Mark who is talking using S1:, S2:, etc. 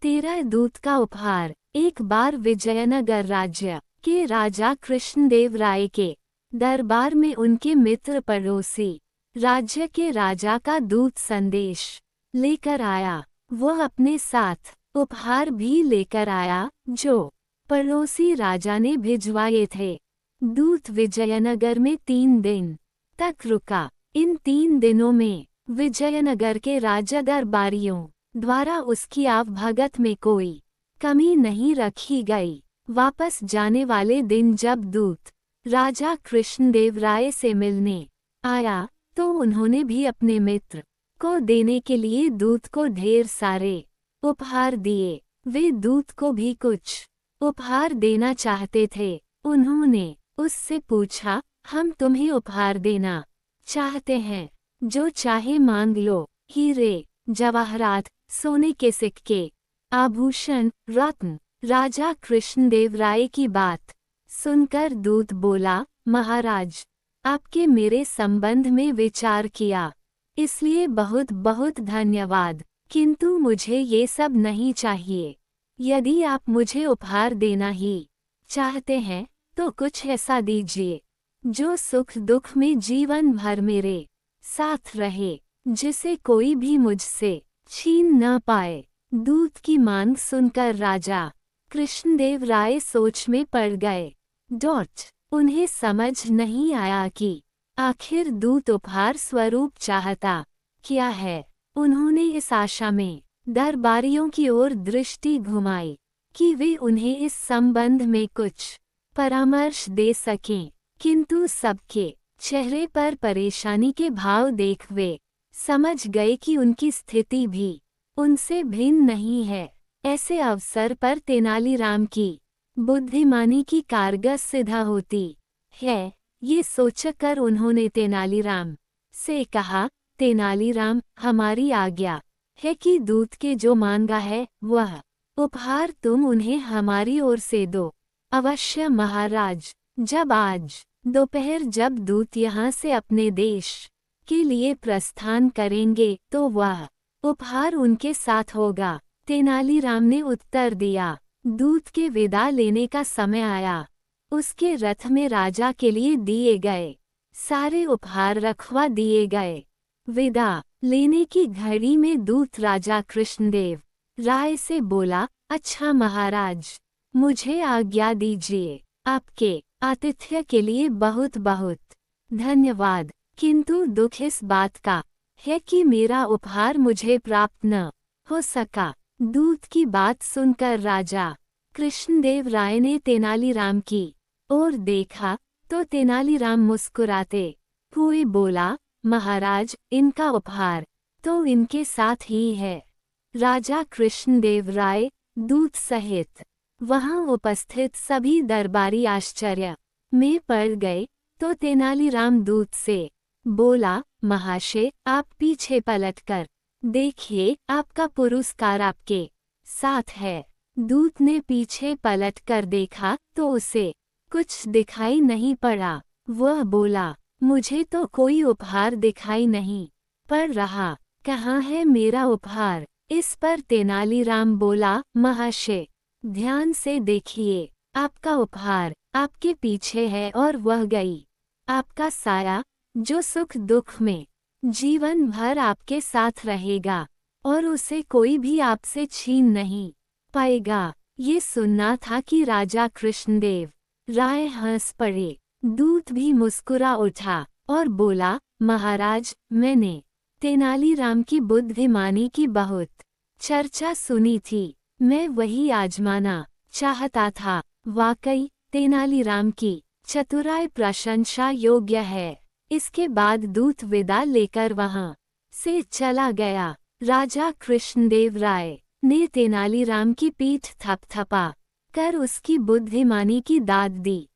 S1: 13 दूत का उपहार। एक बार विजयनगर राज्य के राजा कृष्णदेव राय के दरबार में उनके मित्र पड़ोसी राज्य के राजा का दूत संदेश लेकर आया। वह अपने साथ उपहार भी लेकर आया जो पड़ोसी राजा ने भिजवाए थे। दूत विजयनगर में 3 दिन तक रुका। इन 3 दिनों में विजयनगर के राजा दरबारियों द्वारा उसकी आवभगत में कोई कमी नहीं रखी गई। वापस जाने वाले दिन जब दूत राजा कृष्णदेव राय से मिलने आया तो उन्होंने भी अपने मित्र को देने के लिए दूत को ढेर सारे उपहार दिए। वे दूत को भी कुछ उपहार देना चाहते थे। उन्होंने उससे पूछा, हम तुम्हें उपहार देना चाहते हैं, जो चाहे मांग लो। हीरे, जवाहरात, सोने के सिक्के, आभूषण, रत्न। राजा कृष्णदेव राय की बात सुनकर दूत बोला, महाराज, आपके मेरे संबंध में विचार किया, इसलिए बहुत बहुत धन्यवाद, किंतु मुझे ये सब नहीं चाहिए। यदि आप मुझे उपहार देना ही चाहते हैं तो कुछ ऐसा दीजिए जो सुख दुख में जीवन भर मेरे साथ रहे, जिसे कोई भी मुझसे छीन न पाए। दूत की मांग सुनकर राजा कृष्णदेव राय सोच में पड़ गए। उन्हें समझ नहीं आया कि आखिर दूत उपहार स्वरूप चाहता क्या है। उन्होंने इस आशा में दरबारियों की ओर दृष्टि घुमाई कि वे उन्हें इस संबंध में कुछ परामर्श दे सकें, किंतु सबके चेहरे पर परेशानी के भाव देख वे समझ गए कि उनकी स्थिति भी उनसे भिन्न नहीं है। ऐसे अवसर पर तेनालीराम की बुद्धिमानी की कारगर सिद्ध होती है। ये सोचकर उन्होंने तेनालीराम से कहा, तेनालीराम, हमारी आज्ञा है कि दूत के जो मांगा है वह उपहार तुम उन्हें हमारी ओर से दो। अवश्य महाराज। जब आज दोपहर जब दूत यहाँ से अपने देश के लिए प्रस्थान करेंगे तो वह उपहार उनके साथ होगा। तेनालीराम ने उत्तर दिया। दूत के विदा लेने का समय आया। उसके रथ में राजा के लिए दिए गए सारे उपहार रखवा दिए गए। विदा लेने की घड़ी में दूत राजा कृष्णदेव राय से बोला, अच्छा महाराज, मुझे आज्ञा दीजिए। आपके आतिथ्य के लिए बहुत बहुत धन्यवाद, किंतु दुख इस बात का है कि मेरा उपहार मुझे प्राप्त न हो सका। दूत की बात सुनकर राजा कृष्णदेव राय ने तेनालीराम की ओर देखा तो तेनालीराम मुस्कुराते हुए बोला, महाराज, इनका उपहार तो इनके साथ ही है। राजा कृष्णदेव राय दूत सहित वहां उपस्थित सभी दरबारी आश्चर्य में पड़ गए। तो तेनालीराम दूत से बोला, महाशय, आप पीछे पलटकर देखिए, आपका पुरस्कार आपके साथ है। दूत ने पीछे पलटकर देखा तो उसे कुछ दिखाई नहीं पड़ा। वह बोला, मुझे तो कोई उपहार दिखाई नहीं पड़ रहा, कहाँ है मेरा उपहार? इस पर तेनालीराम बोला, महाशय, ध्यान से देखिए, आपका उपहार आपके पीछे है और वह गई आपका साया, जो सुख दुख में जीवन भर आपके साथ रहेगा और उसे कोई भी आपसे छीन नहीं पाएगा। ये सुनना था कि राजा कृष्णदेव राय हंस पड़े। दूत भी मुस्कुरा उठा और बोला, महाराज, मैंने तेनालीराम की बुद्धिमानी की बहुत चर्चा सुनी थी, मैं वही आजमाना चाहता था। वाकई तेनालीराम की चतुराई प्रशंसा योग्य है। इसके बाद दूत विदा लेकर वहां से चला गया। राजा कृष्णदेव राय ने तेनालीराम की पीठ थपथपा कर उसकी बुद्धिमानी की दाद दी।